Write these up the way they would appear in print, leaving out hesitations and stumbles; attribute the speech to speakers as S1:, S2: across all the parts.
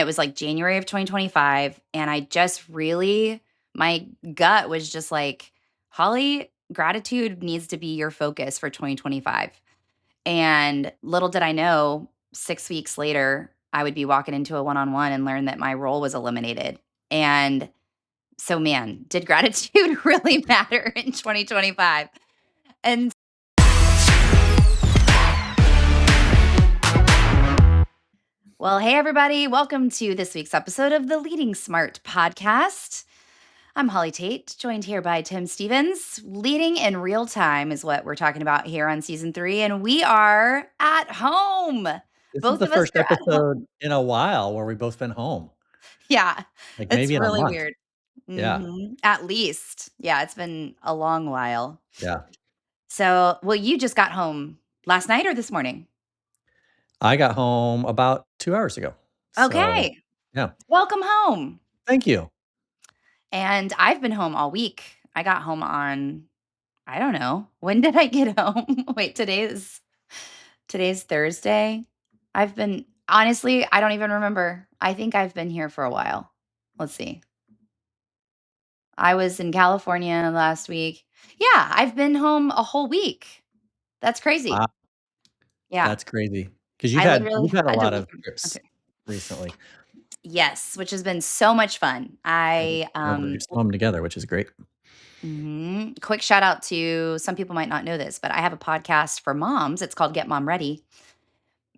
S1: It was like January of 2025, and I just really my gut was just like, "Holly, gratitude needs to be your focus for 2025." And little did I know, 6 weeks later, I would be walking into a one-on-one and learn that my role was eliminated. And so, man, did gratitude really matter in 2025? And well, hey, everybody. Welcome to this week's episode of the Leading Smart podcast. I'm Holly Tate, joined here by Tim Stevens. Leading in real time is what we're talking about here on season 3, and we are at home.
S2: This is
S1: Both
S2: the
S1: of us
S2: first
S1: are at home.
S2: episode in a while where we've both been home,
S1: Yeah,
S2: like
S1: it's
S2: maybe in a
S1: really
S2: month.
S1: weird.
S2: Yeah,
S1: At least. Yeah, it's been a long while.
S2: yeah.
S1: So, well, you just got home last night or this morning?
S2: I got home about 2 hours ago. So,
S1: Okay.
S2: yeah.
S1: Welcome home.
S2: Thank you.
S1: And I've been home all week. I got home on, I don't know. When did I get home? Wait, today's Thursday. I've been honestly, I don't even remember. I think I've been here for a while. Let's see. I was in California last week. Yeah, I've been home a whole week. That's crazy.
S2: Wow,
S1: Yeah.
S2: that's crazy. 'Cause
S1: I literally
S2: you've had a
S1: had to
S2: lot
S1: leave.
S2: of trips
S1: Okay.
S2: recently.
S1: Yes, which has been so much fun.
S2: We're just home together, which is great.
S1: Quick shout out to some people might not know this, but I have a podcast for moms. It's called Get Mom Ready.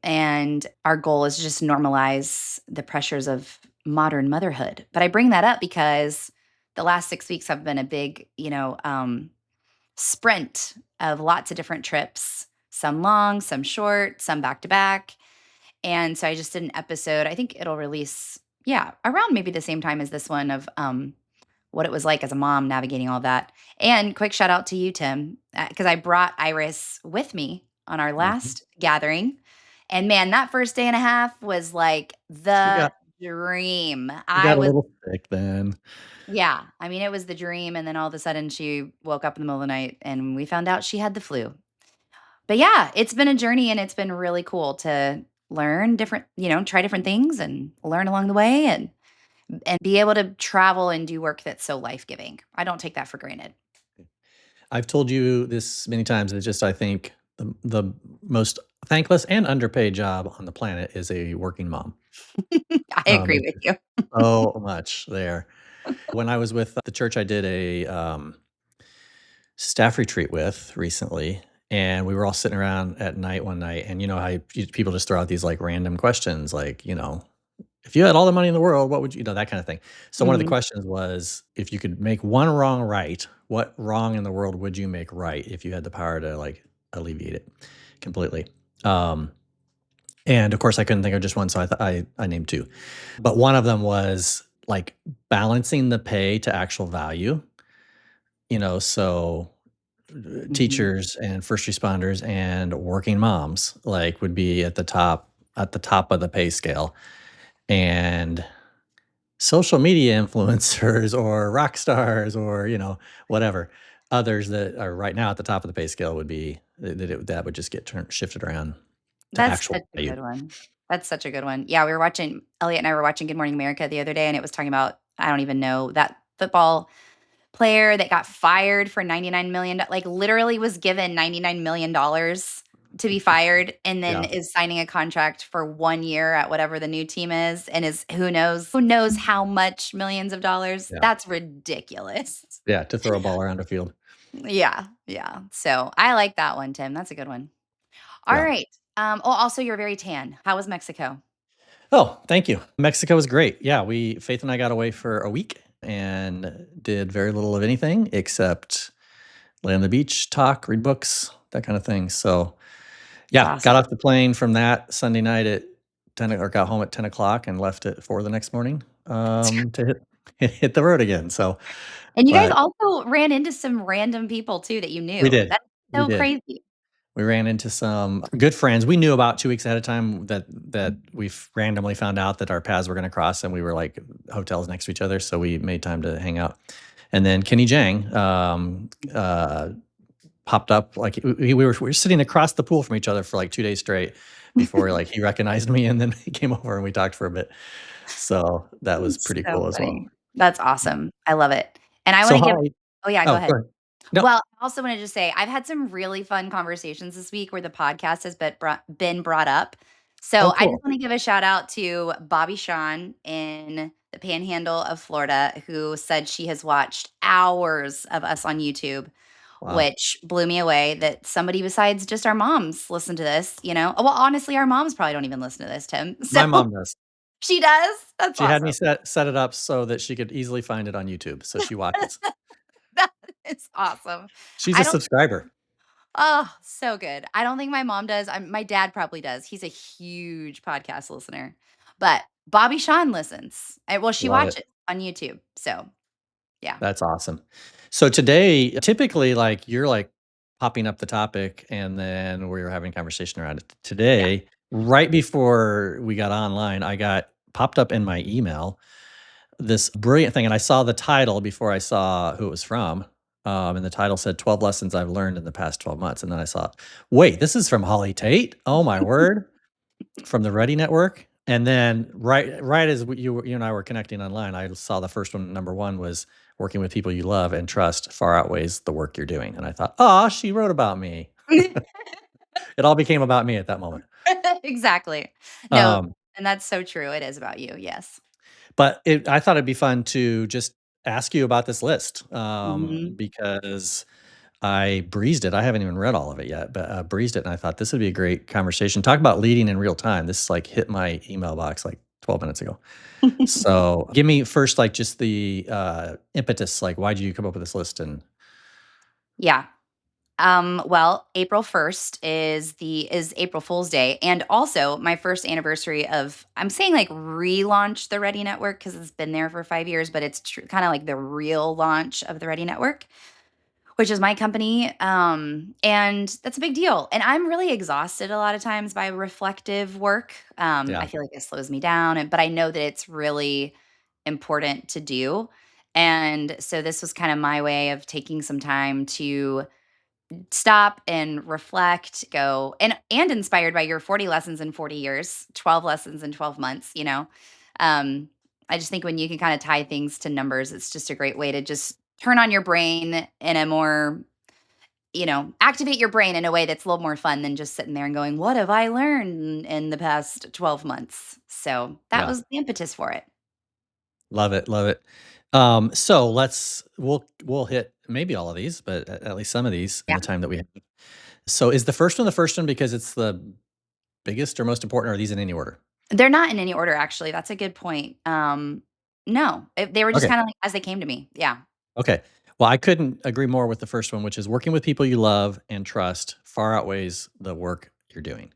S1: And our goal is just normalize the pressures of modern motherhood. But I bring that up because the last 6 weeks have been a big, sprint of lots of different trips, some long, some short, some back to back. And so I just did an episode. I think it'll release, yeah, around maybe the same time as this one of what it was like as a mom navigating all that. And quick shout out to you, Tim, because I brought Iris with me on our
S2: Mhm.
S1: last gathering. And man, that first day and a half was like
S2: She
S1: the
S2: got
S1: dream.
S2: she
S1: I
S2: got a
S1: was,
S2: little sick then.
S1: yeah, I mean, it was the dream. And then all of a sudden she woke up in the middle of the night and we found out she had the flu. But yeah, it's been a journey and it's been really cool to learn different, try different things and learn along the way and be able to travel and do work that's so life-giving. I don't take that for granted.
S2: I've told you this many times, it's just I think the most thankless and underpaid job on the planet is a working mom.
S1: I agree
S2: There's
S1: with you.
S2: so much there. When I was with the church I did a, staff retreat with recently, and we were all sitting around at night one night, and you know how people just throw out these, like, random questions, like, "If you had all the money in the world, what would that kind of thing. So one of the
S1: Mhm.
S2: questions was, if you could make one wrong right, what wrong in the world would you make right if you had the power to, like, alleviate it completely? Um, and of course, I couldn't think of just one, so I named 2. But one of them was, like, balancing the pay to actual value, so
S1: Mhm.
S2: teachers and first responders and working moms, like, would be at the top of the pay scale, and social media influencers or rock stars or, whatever, others that are right now at the top of the pay scale would be that would just get shifted around to
S1: That's
S2: actual
S1: such a
S2: value.
S1: good one. That's such a good one. Yeah, we were watching Elliot and I were watching Good Morning America the other day, and it was talking about I don't even know, that football player that got fired for $99 million, like, literally was given $99 million to be fired and then
S2: Yeah,
S1: is signing a contract for 1 year at whatever the new team is and is who knows how much millions of dollars.
S2: yeah,
S1: That's ridiculous.
S2: yeah, to throw a ball around a field.
S1: Yeah, yeah. So, I like that one, Tim. That's a good one.
S2: Yeah.
S1: Alright. Oh, also, you're very tan. How was Mexico?
S2: Oh, thank you. Mexico was great. Yeah, Faith and I got away for a week and did very little of anything except lay on the beach, talk, read books, that kind of thing. So,
S1: It's
S2: yeah, got
S1: awesome.
S2: off the plane from that Sunday night at 10 or got home at 10 o'clock and left at 4 the next morning, to hit the road again. So,
S1: And you guys
S2: but
S1: also ran into some random people too that you
S2: we
S1: knew.
S2: did.
S1: That's
S2: We
S1: so
S2: did.
S1: crazy.
S2: We ran into some good friends. We knew about 2 weeks ahead of time that we've randomly found out that our paths were gonna cross, and we were, like, hotels next to each other, so we made time to hang out. And then Kenny Jang, popped up, like, we were sitting across the pool from each other for, like, 2 days straight before, like, he recognized me, and then he came over and we talked for a bit. So that was
S1: It's
S2: pretty
S1: so
S2: cool as well.
S1: funny. That's awesome. I love it. And I
S2: So
S1: wanna give
S2: Holly
S1: Oh, yeah, go
S2: oh, go
S1: ahead.
S2: ahead. No,
S1: Well, I also wanted to say I've had some really fun conversations this week where the podcast has been brought up.
S2: oh,
S1: So I just
S2: cool.
S1: want to give a shout out to Bobby Sean in the Panhandle of Florida, who said she has watched hours of us on YouTube,
S2: Wow.
S1: which blew me away that somebody besides just our moms listen to this, you know? Well, honestly, our moms probably don't even listen to this, Tim. So
S2: My mom does.
S1: she does. That's
S2: She had me
S1: awesome.
S2: set it up so that she could easily find it on YouTube, so she watches.
S1: That is awesome.
S2: She's
S1: I
S2: a
S1: don't
S2: subscriber.
S1: Oh, so good. I don't think my mom does. My dad probably does. He's a huge podcast listener. But Bobby Sean listens. Well, she
S2: Love it.
S1: watches on YouTube. So, yeah.
S2: That's awesome. So today, typically, like, you're, like, popping up the topic, and then we were having a conversation around it.
S1: Yeah.
S2: Today, right before we got online, I got popped up in my email this brilliant thing, and I saw the title before I saw who it was from, and the title said 12 lessons I've learned in the past 12 months, and then I saw, "Wait, this is from Holly Tate? Oh my word." From the Ready Network, and then right as you and I were connecting online, I saw the first one, number 1 was working with people you love and trust far outweighs the work you're doing, and I thought, "Oh, she wrote about me." It all became about me at that moment.
S1: Exactly. No,
S2: Um,
S1: and that's so true. It is about you. Yes.
S2: but I thought it'd be fun to just ask you about this list,
S1: Mhm.
S2: because I breezed it. I haven't even read all of it yet, but, breezed it, and I thought this would be a great conversation. Talk about leading in real time. This, like, hit my email box, like, 12 minutes ago. So, give me first, like, just the, impetus, like, why did you come up with this list? And
S1: Yeah. Well, April 1st is April Fool's Day, and also my first anniversary of, I'm saying, like, relaunch the Ready Network because it's been there for 5 years, but it's kind of like the real launch of the Ready Network, which is my company. And that's a big deal. And I'm really exhausted a lot of times by reflective work. I
S2: yeah,
S1: feel like it slows me down, but I know that it's really important to do. And so this was kind of my way of taking some time to stop and reflect, go and inspired by your 40 lessons in 40 years, 12 lessons in 12 months, you know. Um, I just think when you can kind of tie things to numbers, it's just a great way to just turn on your brain in a more, activate your brain in a way that's a little more fun than just sitting there and going, "What have I learned in the past 12 months?" So that
S2: yeah.
S1: was the impetus for it.
S2: Love it, love it. So we'll hit maybe all of these, but at least some of these in
S1: Yeah.
S2: the time that we have. So, is the first one because it's the biggest or most important, or are these in any order?
S1: They're not in any order, actually. That's a good point. No, they were just
S2: Okay.
S1: kind of like as they came to me. Yeah.
S2: Okay. Well, I couldn't agree more with the first one, which is working with people you love and trust far outweighs the work you're doing.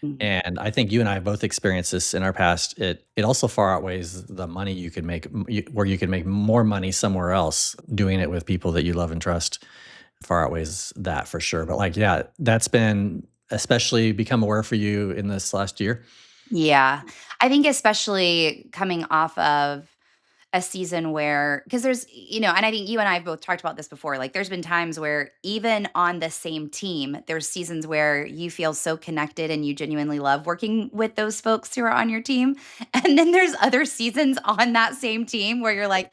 S1: Mhm.
S2: And I think you and I have both experienced this in our past. It also far outweighs the money you could make, where you could make more money somewhere else doing it with people that you love and trust. Far outweighs that for sure. But, like, yeah, that's been especially become aware for you in this last year.
S1: Yeah. I think especially coming off of a season where, because and I think you and I have both talked about this before, like there's been times where even on the same team, there's seasons where you feel so connected and you genuinely love working with those folks who are on your team. And then there's other seasons on that same team where you're like,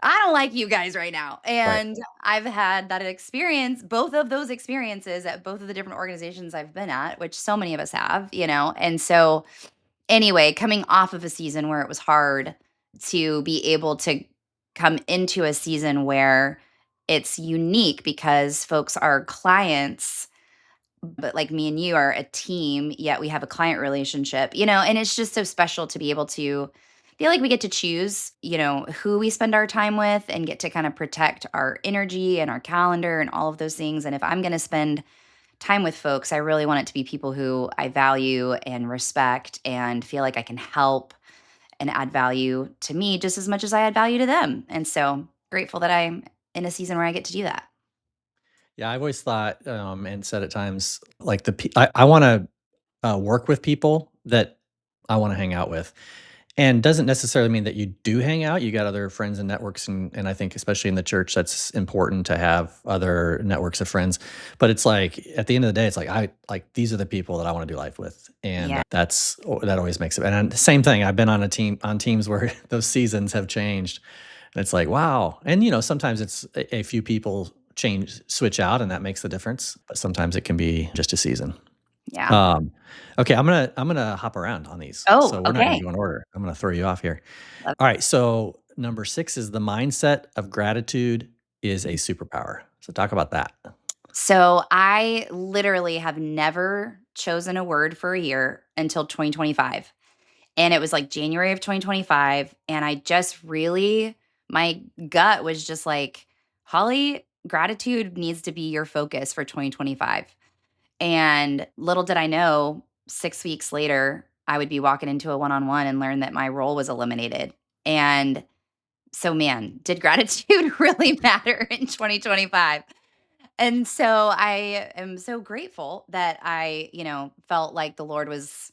S1: I don't like you guys right now.
S2: Right.
S1: And I've had that experience, both of those experiences at both of the different organizations I've been at, which so many of us have, And so, anyway, coming off of a season where it was hard to be able to come into a season where it's unique because folks are clients, but like me and you are a team, yet we have a client relationship, and it's just so special to be able to feel like we get to choose, who we spend our time with and get to kind of protect our energy and our calendar and all of those things. And if I'm going to spend time with folks, I really want it to be people who I value and respect and feel like I can help and add value to me just as much as I add value to them. And so grateful that I'm in a season where I get to do that.
S2: Yeah, I've always thought, and said at times, like, I wanna, work with people that I wanna hang out with. And doesn't necessarily mean that you do hang out. You got other friends and networks, and I think especially in the church, that's important to have other networks of friends. But it's like at the end of the day, it's like I like these are the people that I want to do life with, and
S1: Yeah.
S2: that always makes it. And the same thing. I've been on teams where those seasons have changed, and it's like wow. And sometimes it's a few people switch out, and that makes the difference. But sometimes it can be just a season.
S1: Yeah.
S2: Um, okay, I'm gonna hop around on these,
S1: Oh,
S2: so we're not gonna
S1: okay.
S2: go in order. I'm gonna throw you off here.
S1: Love
S2: All right, so number 6 is the mindset of gratitude is a superpower. So talk about that.
S1: So I literally have never chosen a word for a year until 2025. And it was like January of 2025. And I just really, my gut was just like, Holly, gratitude needs to be your focus for 2025. And little did I know, 6 weeks later, I would be walking into a one on one and learn that my role was eliminated. And so, man, did gratitude really matter in 2025? And so I am so grateful that I felt like the Lord was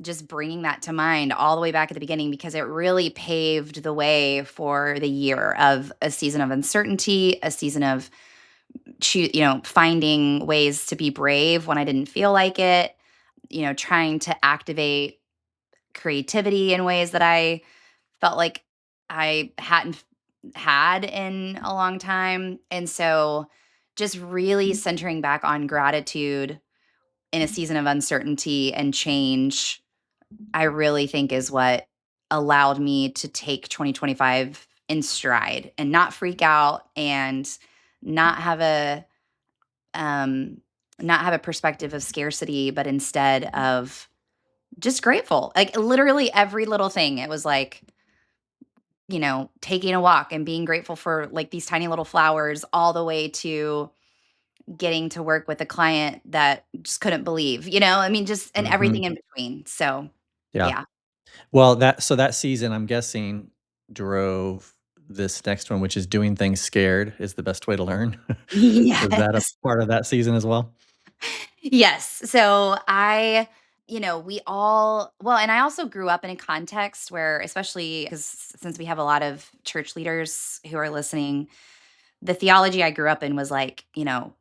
S1: just bringing that to mind all the way back at the beginning because it really paved the way for the year of a season of uncertainty, a season of finding ways to be brave when I didn't feel like it, trying to activate creativity in ways that I felt like I hadn't had in a long time. And so just really centering back on gratitude in a season of uncertainty and change, I really think is what allowed me to take 2025 in stride and not freak out and not have a um not have a perspective of scarcity, but instead of just grateful. Like literally every little thing. It was like, taking a walk and being grateful for like these tiny little flowers all the way to getting to work with a client that just couldn't believe, I mean, just and
S2: Mhm.
S1: everything in between. So,
S2: Yeah.
S1: yeah.
S2: Well, that season, I'm guessing, drove this next one, which is doing things scared is the best way to learn. Was that a
S1: Yes.
S2: part of that season as well?
S1: Yes. So we all, well, and I also grew up in a context where, especially because since we have a lot of church leaders who are listening, the theology I grew up in was like,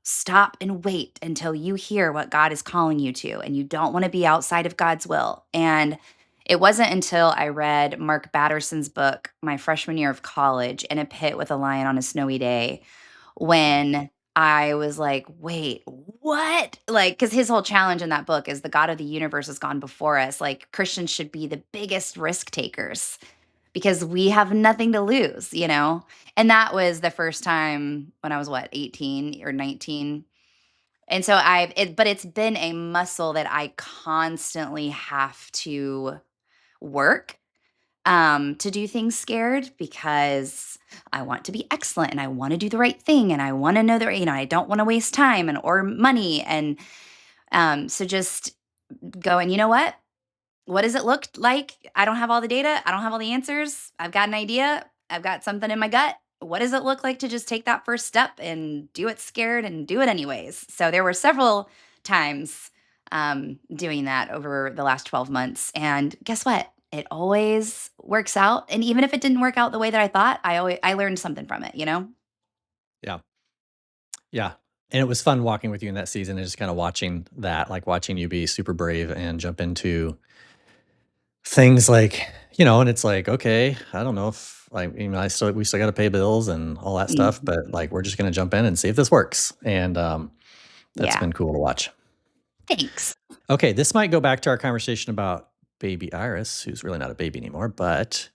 S1: stop and wait until you hear what God is calling you to, and you don't want to be outside of God's will. And it wasn't until I read Mark Batterson's book my freshman year of college, In a Pit with a Lion on a Snowy Day, when I was like, wait, what? Like, because his whole challenge in that book is the God of the universe has gone before us. Like, Christians should be the biggest risk takers because we have nothing to lose. And that was the first time when I was 18 or 19. And so but it's been a muscle that I constantly have to work to do things scared because I want to be excellent and I want to do the right thing and I want to know that I don't want to waste time and or money and so just going, you know what does it look like? I don't have all the data. I don't have all the answers. I've got an idea. I've got something in my gut. What does it look like to just take that first step and do it scared and do it anyways? So there were several times doing that over the last 12 months. And guess what? It always works out. And even if it didn't work out the way that I thought, I learned something from it.
S2: Yeah. Yeah. And it was fun walking with you in that season and just kinda watching that, like, watching you be super brave and jump into things like and it's like, "Okay, I don't know if we still gotta pay bills and all that stuff,
S1: Mhm.
S2: but, like, we're just gonna jump in and see if this works." And, that's
S1: Yeah.
S2: been cool to watch.
S1: Thanks.
S2: Okay, this might go back to our conversation about baby Iris, who's really not a baby anymore, but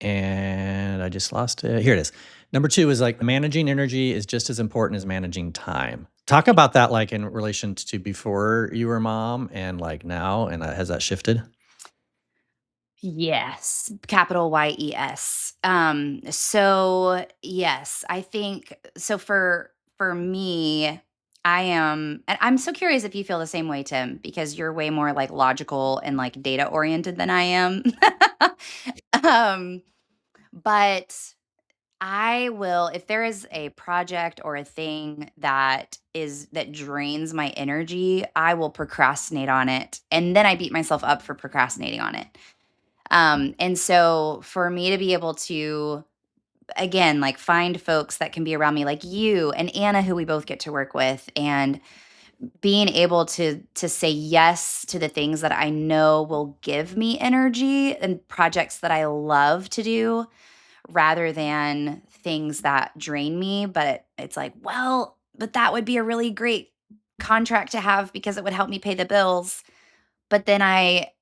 S2: and I just lost it. Here it is. Number 2 is, like, managing energy is just as important as managing time. Talk about that, like, in relation to before you were a mom and, like, now, and, has that shifted?
S1: Yes, capital YES. So yes, I think so for me, I am and I'm so curious if you feel the same way, Tim, because you're way more like logical and like data oriented than I am. um, but I will if there is a project or a thing that drains my energy, I will procrastinate on it and then I beat myself up for procrastinating on it. And so for me to be able to, again, like find folks that can be around me, like you and Anna, who we both get to work with, and being able to say yes to the things that I know will give me energy and projects that I love to do rather than things that drain me. But it's like, well, but that would be a really great contract to have because it would help me pay the bills. But then I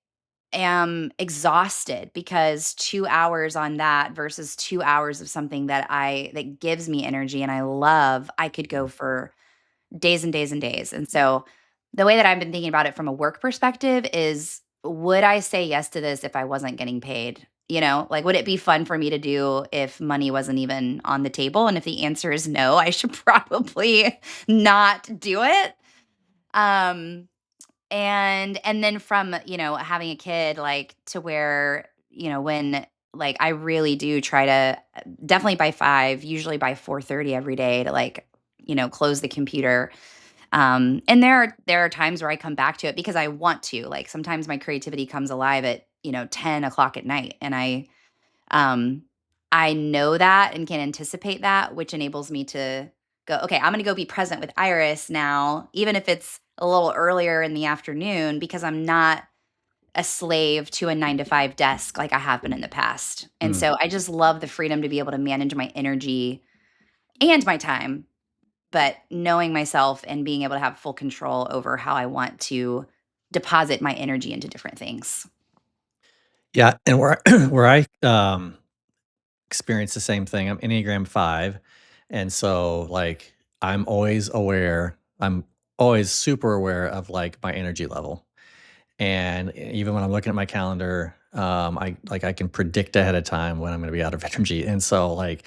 S1: am exhausted because 2 hours on that versus 2 hours of something that gives me energy and I love, I could go for days and days and days. And so the way that I've been thinking about it from a work perspective is, would I say yes to this if I wasn't getting paid? Like, would it be fun for me to do if money wasn't even on the table? And if the answer is no, I should probably not do it. Um, and then from, having a kid, like, to where, when, like, I really do try to, definitely by 5, usually by 4:30 every day to, like, close the computer. And there are times where I come back to it because I want to. Like, sometimes my creativity comes alive at, 10 o'clock at night, and um I know that and can anticipate that, which enables me to go, okay, I'm gonna go be present with Iris now, even if it's a little earlier in the afternoon, because I'm not a slave to a 9 to 5 desk like I have been in the past. And
S2: Mm.
S1: so I just love the freedom to be able to manage my energy and my time, but knowing myself and being able to have full control over how I want to deposit my energy into different things.
S2: Yeah, and where where I, experience the same thing, I'm Enneagram 5, and so, like, I'm always super aware of, like, my energy level. And even when I'm looking at my calendar, I can predict ahead of time when I'm gonna be out of energy. And so, like,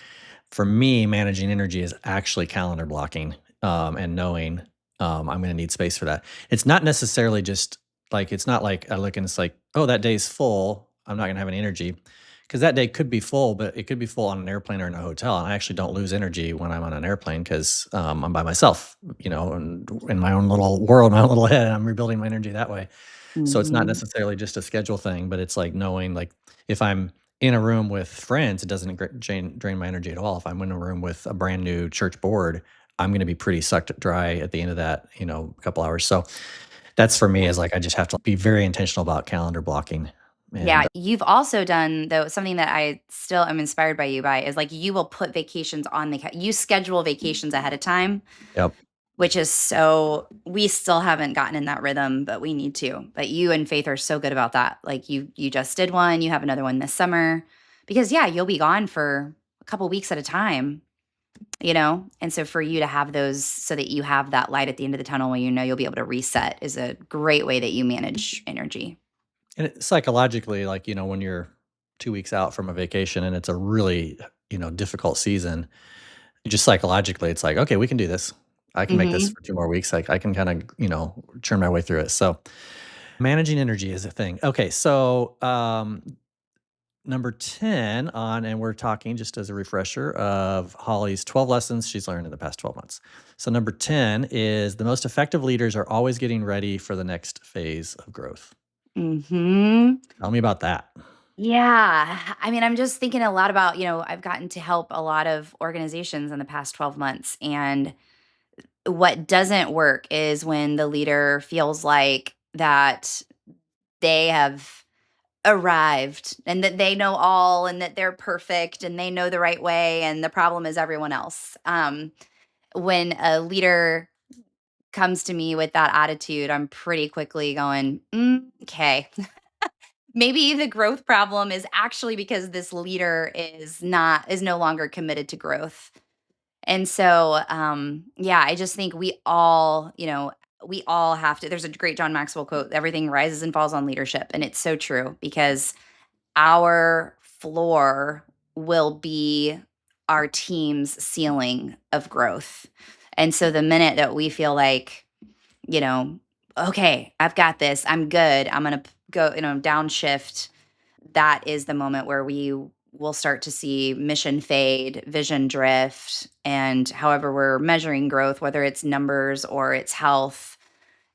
S2: for me, managing energy is actually calendar blocking, and knowing, I'm gonna need space for that. It's not necessarily just like it's not like I look and it's like, "Oh, that day's full. I'm not gonna have any energy," because that day could be full, but it could be full on an airplane or in a hotel. And I actually don't lose energy when I'm on an airplane because I'm by myself, and in my own little world, my own little head. I'm rebuilding my energy that way. So it's not
S1: Mhm.
S2: necessarily just a schedule thing, but it's like knowing, like, if I'm in a room with friends, it doesn't drain my energy at all. If I'm in a room with a brand new church board, I'm going to be pretty sucked dry at the end of that, couple hours. So that's for me
S1: Yeah.
S2: is like I just have to be very intentional about calendar blocking.
S1: Yeah,
S2: And
S1: you've also done, though, something that I still am inspired by you by is, like, you will put vacations on you schedule vacations ahead of time,
S2: yep.
S1: which is so, we still haven't gotten in that rhythm, but we need to. But you and Faith are so good about that. Like, you just did one, you have another one this summer because, yeah, you'll be gone for a couple weeks at a time, And so for you to have those so that you have that light at the end of the tunnel when you know you'll be able to reset is a great way that you manage energy.
S2: And psychologically, like, when you're 2 weeks out from a vacation and it's a really, difficult season, just psychologically, it's like, okay, we can do this. I can make this
S1: Mhm.
S2: for 2 more weeks. Like I can kind of, churn my way through it. So managing energy is a thing. Okay, so number 10 on, and we're talking just as a refresher of Holly's 12 lessons she's learned in the past 12 months. So number 10 is the most effective leaders are always getting ready for the next phase of growth.
S1: Mhm.
S2: Tell me about that.
S1: Yeah. I mean, I'm just thinking a lot about, I've gotten to help a lot of organizations in the past 12 months. And what doesn't work is when the leader feels like that they have arrived and that they know all and that they're perfect and they know the right way. And the problem is everyone else. When a leader comes to me with that attitude, I'm pretty quickly going, okay, maybe the growth problem is actually because this leader is no longer committed to growth. And so yeah, I just think we all have to, there's a great John Maxwell quote, everything rises and falls on leadership, and it's so true because our floor will be our team's ceiling of growth. And so the minute that we feel like, you know, okay, I've got this, I'm good, I'm going to go, downshift, that is the moment where we will start to see mission fade, vision drift, and however we're measuring growth, whether it's numbers or it's health,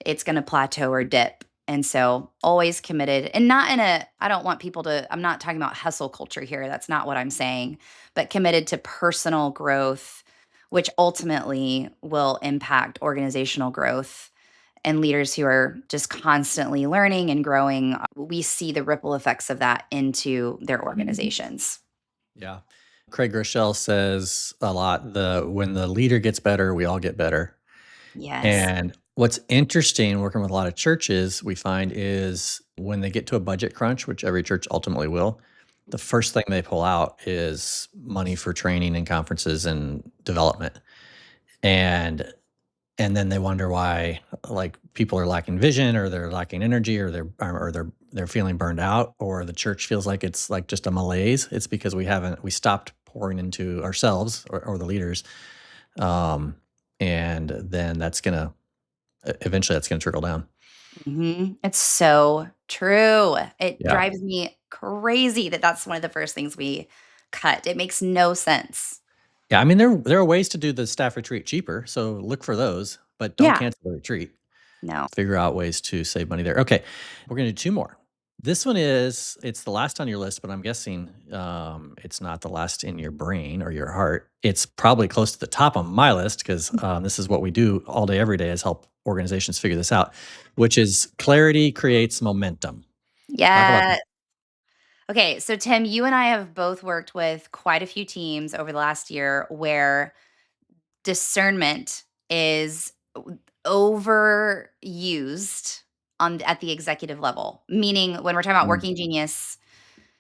S1: it's going to plateau or dip. And so always committed, and not in a, I don't want people to, I'm not talking about hustle culture here. That's not what I'm saying, but committed to personal growth, which ultimately will impact organizational growth, and leaders who are just constantly learning and growing. We see the ripple effects of that into their organizations.
S2: Yeah. Craig Rochelle says a lot, the when the leader gets better, we all get better.
S1: Yes.
S2: And what's interesting working with a lot of churches, we find is when they get to a budget crunch, which every church ultimately will, the first thing they pull out is money for training and conferences and development. And and then they wonder why like people are lacking vision or they're lacking energy or they're feeling burned out or the church feels like it's like just a malaise. It's because we stopped pouring into ourselves or the leaders. Um, and then eventually that's gonna trickle down.
S1: It's so true. It
S2: Yeah.
S1: drives me crazy that that's one of the first things we cut. It makes no sense.
S2: Yeah, I mean, there are ways to do the staff retreat cheaper, so look for those, but don't
S1: Yeah.
S2: cancel the retreat.
S1: No.
S2: Figure out ways to save money there. Okay, we're gonna do 2 more. This one it's the last on your list, but I'm guessing, it's not the last in your brain or your heart. It's probably close to the top on my list 'cause, this is what we do all day, every day is help organizations figure this out, which is clarity creates momentum. Talk about that.
S1: Yeah. Okay, so Tim, you and I have both worked with quite a few teams over the last year where discernment is overused on at the executive level. Meaning when we're talking about
S2: Mm,
S1: working genius,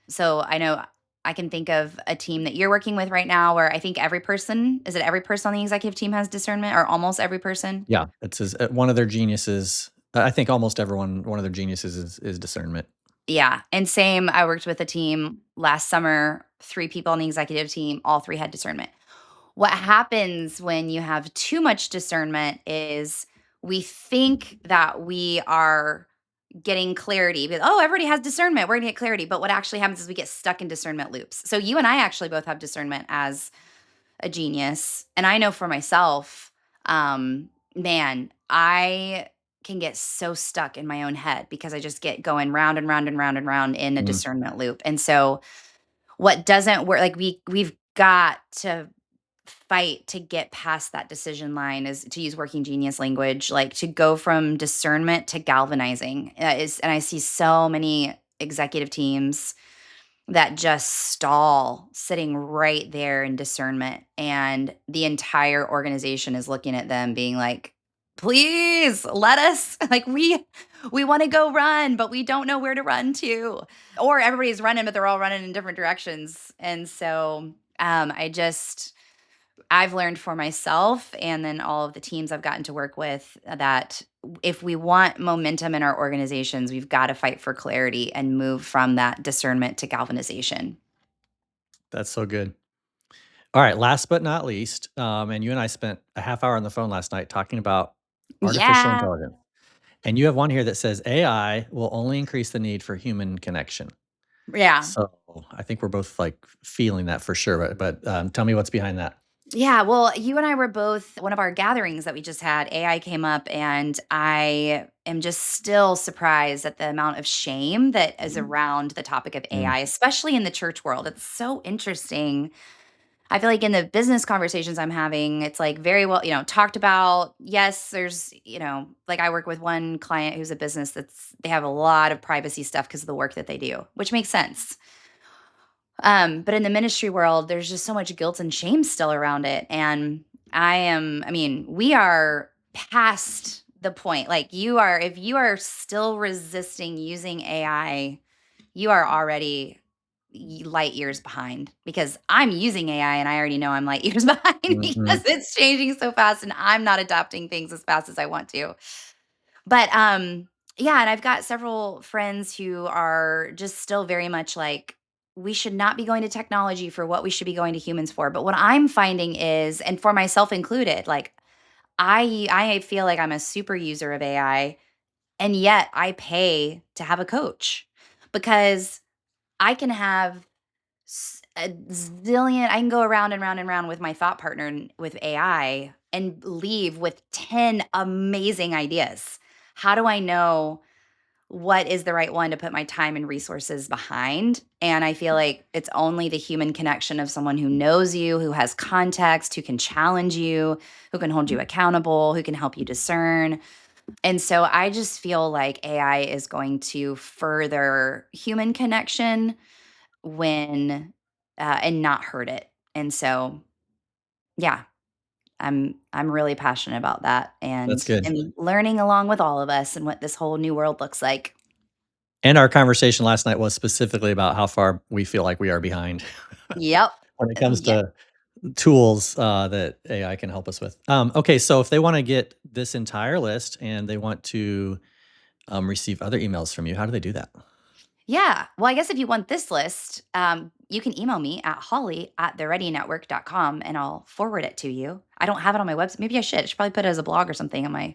S1: so I know I can think of a team that you're working with right now where I think every person, is it every person on the executive team has discernment, or almost every person?
S2: yeah, one of their geniuses. I think almost everyone, one of their geniuses is discernment.
S1: Yeah, and same, I worked with a team last summer, 3 people on the executive team, all 3 had discernment. What happens when you have too much discernment is we think that we are getting clarity, but, "Oh, everybody has discernment, we're gonna get clarity," but what actually happens is we get stuck in discernment loops. So you and I actually both have discernment as a genius, and I know for myself, man, I can get so stuck in my own head because I just get going round and round and round and round in a
S2: Mm,
S1: discernment loop. And so what doesn't work, like we've got to fight to get past that decision line, is to use working genius language, like to go from discernment to galvanizing. And I see so many executive teams that just stall sitting right there in discernment, and the entire organization is looking at them being like, please let us, like, we want to go run but we don't know where to run to, or everybody's running but they're all running in different directions. And so I've learned for myself and then all of the teams I've gotten to work with that if we want momentum in our organizations, we've got to fight for clarity and move from that discernment to galvanization.
S2: that's so good. All right, last but not least, and you and I spent a half hour on the phone last night talking about artificial
S1: Yeah.
S2: intelligence. And you have one here that says AI will only increase the need for human connection.
S1: Yeah.
S2: So I think we're both like feeling that for sure. But tell me what's behind that.
S1: Yeah, well, you and I were both, one of our gatherings that we just had, AI came up, and I am just still surprised at the amount of shame that is around the topic of
S2: Mm,
S1: AI, especially in the church world. It's so interesting. I feel like in the business conversations I'm having, it's like very well, talked about. Yes, there's, like I work with one client who's a business they have a lot of privacy stuff because of the work that they do, which makes sense. But in the ministry world, there's just so much guilt and shame still around it. And I mean, we are past the point. Like if you are still resisting using AI, you are already light years behind, because I'm using AI and I already know I'm light years behind
S2: mhm.
S1: because it's changing so fast and I'm not adopting things as fast as I want to. But yeah, and I've got several friends who are just still very much like, we should not be going to technology for what we should be going to humans for. But what I'm finding is, and for myself included, like I feel like I'm a super user of AI, and yet I pay to have a coach because I can have a zillion, I can go around and round and round with my thought partner with AI and leave with 10 amazing ideas. How do I know what is the right one to put my time and resources behind. And I feel like it's only the human connection of someone who knows you, who has context, who can challenge you, who can hold you accountable, who can help you discern. And so I just feel like AI is going to further human connection when and not hurt it. And so yeah, I'm really passionate about that
S2: That's
S1: and
S2: good.
S1: am learning along with all of us and what this whole new world looks like.
S2: And our conversation last night was specifically about how far we feel like we are behind
S1: Yep.
S2: when it comes
S1: Yeah.
S2: to tools that AI can help us with. Okay, so if they want to get this entire list and they want to receive other emails from you, how do they do that?
S1: Yeah. Well, I guess if you want this list, you can email me at holly@thereadynetwork.com and I'll forward it to you. I don't have it on my website. Maybe I should. I should probably put it as a blog or something on my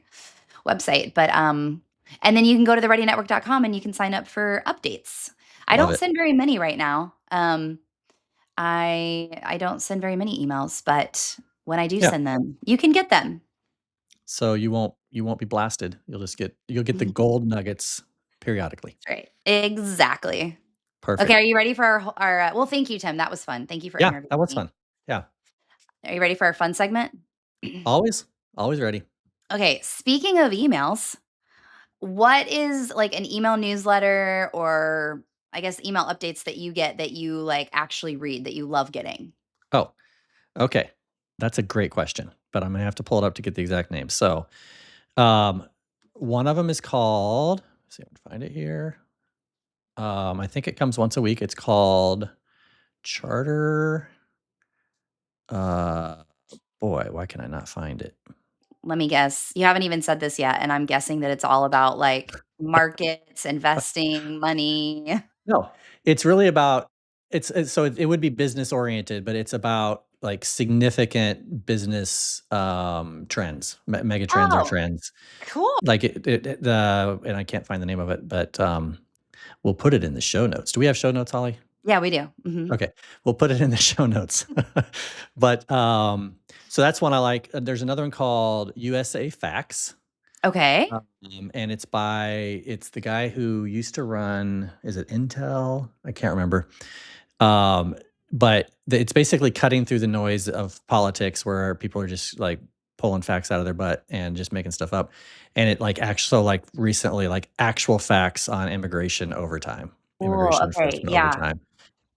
S1: website. But and then you can go to thereadynetwork.com and you can sign up for updates. I
S2: Love
S1: don't
S2: it.
S1: send very many right now. I don't send very many emails, but when I do
S2: Yeah.
S1: send them, you can get them.
S2: So you won't be blasted. You'll get the gold nuggets periodically.
S1: Right. Exactly. Okay,
S2: Perfect.
S1: are you ready for our well, thank you, Tim. That was fun. Thank you for
S2: Yeah,
S1: interviewing
S2: that was
S1: me.
S2: fun. Yeah.
S1: Are you ready for our fun segment?
S2: Always, always ready.
S1: Okay, speaking of emails, what is like an email newsletter or I guess email updates that you get that you like actually read that you love getting?
S2: Oh, okay. That's a great question, but I'm gonna have to pull it up to get the exact name. So, um, one of them is called. Let's see if I can find it here. I think it comes once a week. It's called Charter. Uh, boy, why can I not find it?
S1: Let me guess. You haven't even said this yet, and I'm guessing that it's all about like markets, investing, money.
S2: No, it's really about it would be business oriented, but it's about like significant business trends, mega trends or
S1: Oh,
S2: trends.
S1: cool.
S2: Like the and I can't find the name of it, but we'll put it in the show notes. Do we have show notes, Holly?
S1: Yeah, we do. Mhm.
S2: Okay, we'll put it in the show notes. But so that's one I like. There's another one called USA Facts.
S1: Okay.
S2: And it's the guy who used to run, is it Intel? I can't remember. Um, but it's basically cutting through the noise of politics where people are just like pulling facts out of their butt and just making stuff up. And it like actually like recently like actual facts on immigration over time,
S1: Cool.
S2: immigration
S1: Okay.
S2: enforcement over
S1: Yeah.
S2: time.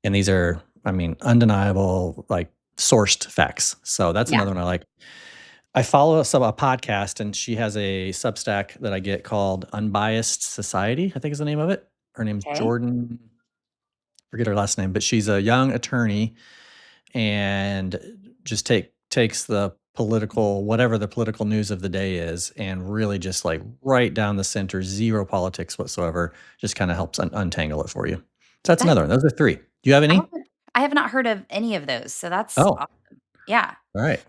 S2: And these are, I mean, undeniable, like sourced facts. So that's
S1: Yeah.
S2: another one I like. I follow a podcast, and she has a Substack that I get called Unbiased Society, I think is the name of it. Her name's
S1: Okay.
S2: Jordan, forget her last name, but she's a young attorney and just takes the political whatever the political news of the day is and really just like right down the center, zero politics whatsoever, just kinda helps untangle it for you. So that's
S1: That
S2: another one. Those are 3. Do you have
S1: I
S2: any?
S1: haven't I have not heard of any of those. So that's
S2: Oh,
S1: yeah.
S2: alright.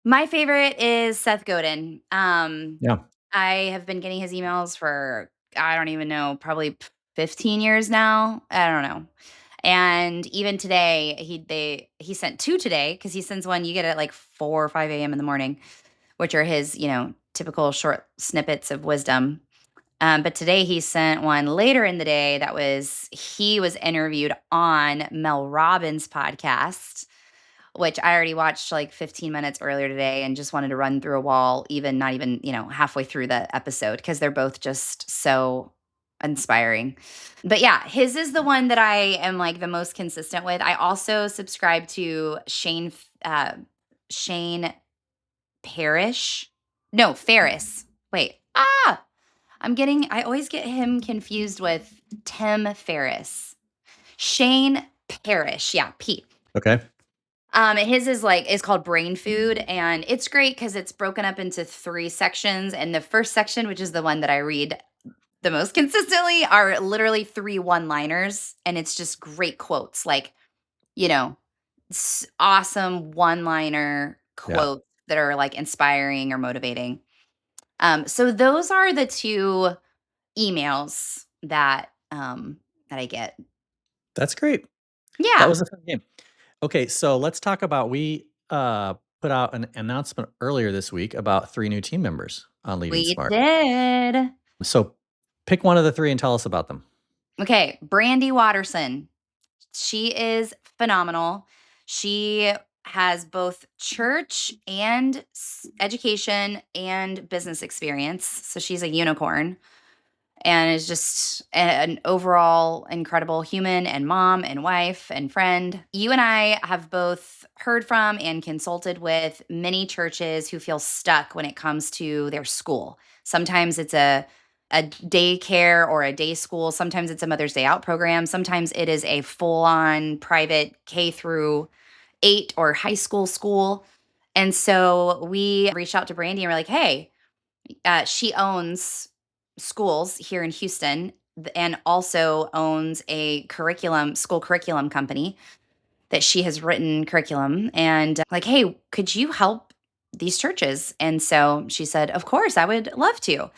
S1: My favorite is Seth Godin.
S2: Yeah.
S1: I have been getting his emails for I don't even know, probably 15 years now. I don't know. And even today, he sent 2 today because he sends one you get at like 4 or 5 a.m. in the morning, which are his, typical short snippets of wisdom. But today he sent one later in the day that was he was interviewed on Mel Robbins' podcast, which I already watched like 15 minutes earlier today and just wanted to run through a wall, even not even, halfway through the episode because they're both just so inspiring. But yeah, his is the one that I am like the most consistent with. I also subscribe to Shane Parrish. No, Ferris. Wait. I always get him confused with Tim Ferriss. Shane Parrish. Yeah, Pete.
S2: Okay.
S1: His is called Brain Food, and it's great because it's broken up into 3 sections, and the first section, which is the one that I read the most consistently, are literally 3 one-liners, and it's just great quotes, like, you know, awesome one-liner
S2: Yeah.
S1: quotes that are, like, inspiring or motivating. So those are the 2 emails that I get.
S2: That's great. That
S1: Yeah,
S2: was a fun game. Okay, so let's talk about put out an announcement earlier this week about 3 new team members on Leading
S1: we
S2: Smart.
S1: did.
S2: So Pick one of the 3 and tell us about them.
S1: Okay, Brandy Watterson. She is phenomenal. She has both church and education and business experience. So she's a unicorn and is just an overall incredible human and mom and wife and friend. You and I have both heard from and consulted with many churches who feel stuck when it comes to their school. Sometimes it's a daycare or a day school. Sometimes it's a Mother's Day Out program. Sometimes it is a full on private K through 8 or high school. And so we reached out to Brandy and we're like, hey, she owns schools here in Houston and also owns a school curriculum company that she has written curriculum. And like, hey, could you help these churches? And so she said, of course, I would love to.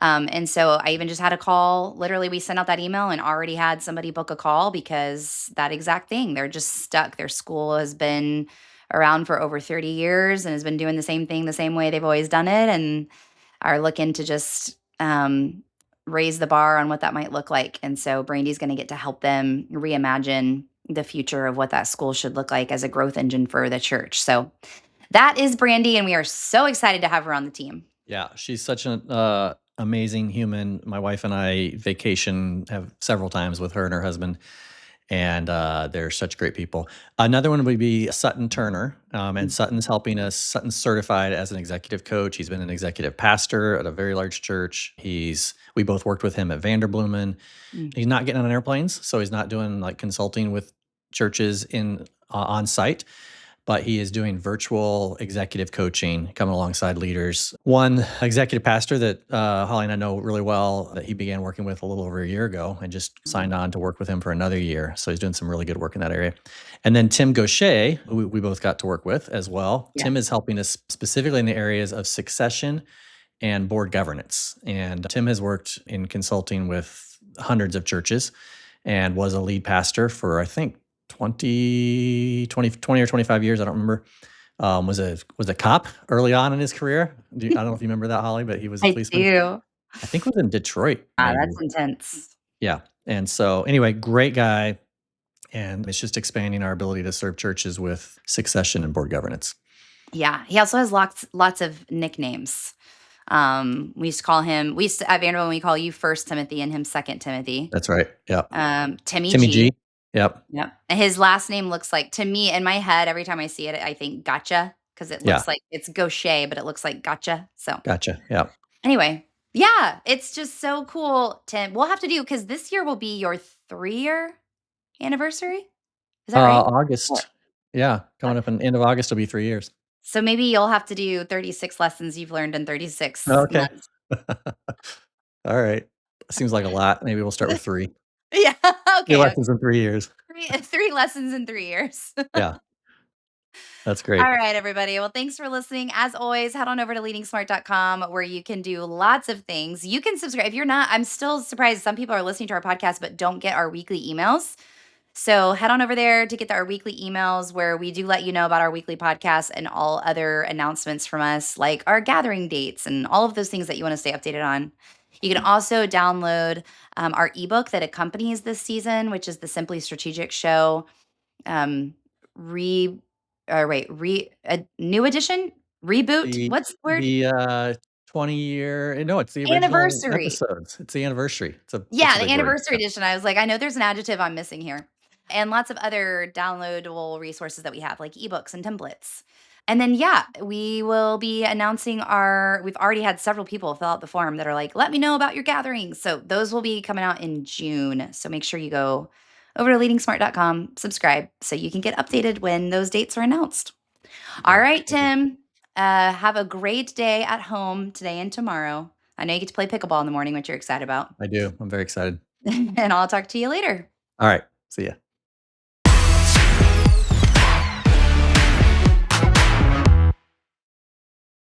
S1: And so I even just had a call. Literally, we sent out that email and already had somebody book a call because that exact thing. They're just stuck. Their school has been around for over 30 years and has been doing the same thing the same way they've always done it. And are looking to just raise the bar on what that might look like. And so Brandy's going to get to help them reimagine the future of what that school should look like as a growth engine for the church. So that is Brandy, and we are so excited to have her on the team.
S2: Yeah, she's such an amazing human. My wife and I vacation have several times with her and her husband, and they're such great people. Another one would be Sutton Turner, and Sutton's helping us. Sutton's certified as an executive coach. He's been an executive pastor at a very large church. We both worked with him at Vanderbloemen.
S1: Mm.
S2: He's not getting on airplanes, so he's not doing like consulting with churches in on site, but he is doing virtual executive coaching, coming alongside leaders. One executive pastor that Holly and I know really well, that he began working with a little over a year ago and just signed on to work with him for another year. So he's doing some really good work in that area. And then Tim Gaucher, who we both got to work with as well.
S1: Yeah.
S2: Tim is helping us specifically in the areas of succession and board governance. And Tim has worked in consulting with hundreds of churches and was a lead pastor for, I think, 20 or 25 years. I don't remember. Was a cop early on in his career. I don't know if you remember that, Holly, but he was a
S1: I
S2: policeman.
S1: do.
S2: I think it was in Detroit, maybe.
S1: That's intense.
S2: Yeah. And so anyway, great guy. And it's just expanding our ability to serve churches with succession and board governance.
S1: Yeah. He also has lots of nicknames. We used to call him, we used to, at Vanderbilt, we call you First Timothy and him Second Timothy.
S2: That's right. Yeah.
S1: Timmy
S2: Timmy
S1: G.
S2: G. Yep.
S1: Yep. And his last name looks like, to me, in my head, every time I see it, I think gotcha, because it
S2: Yeah.
S1: looks like it's Gaucher, but it looks like gotcha. So
S2: Gotcha. Yeah.
S1: anyway, yeah, it's just so cool, Tim. We'll have to do, because this year will be your 3-year anniversary. Is that right? Four.
S2: August. Yeah.
S1: Uh,
S2: Coming up in the end of August will be 3 years.
S1: So maybe you'll have to do 36 lessons you've learned in 36
S2: Okay.
S1: months.
S2: All right. Seems like a lot. Maybe we'll start with 3.
S1: Yeah.
S2: 3
S1: Okay.
S2: lessons in 3 years.
S1: Three lessons in 3 years.
S2: Yeah, that's
S1: All
S2: great.
S1: right, everybody. Well, thanks for listening. As always, head on over to leadingsmart.com where you can do lots of things. You can subscribe. If you're not, I'm still surprised some people are listening to our podcast but don't get our weekly emails. So head on over there to get our weekly emails where we do let you know about our weekly podcast and all other announcements from us, like our gathering dates and all of those things that you want to stay updated on. You can also download our ebook that accompanies this season, which is the Simply Strategic Show re a new edition, reboot.
S2: The
S1: What's the word?
S2: the 20-year no, it's the original
S1: Anniversary.
S2: episodes. It's the anniversary. It's
S1: Yeah,
S2: a
S1: the
S2: big word.
S1: anniversary
S2: Yeah.
S1: edition. I was like, I know there's an adjective I'm missing here. And lots of other downloadable resources that we have, like ebooks and templates. And then, yeah, we will be announcing we've already had several people fill out the form that are like, let me know about your gatherings. So those will be coming out in June. So make sure you go over to leadingsmart.com, subscribe so you can get updated when those dates are announced. All
S2: Yeah,
S1: right,
S2: thank you.
S1: Tim, have a great day at home today and tomorrow. I know you get to play pickleball in the morning, which you're excited about.
S2: I do. I'm very excited.
S1: And I'll talk to you later.
S2: All right. See ya.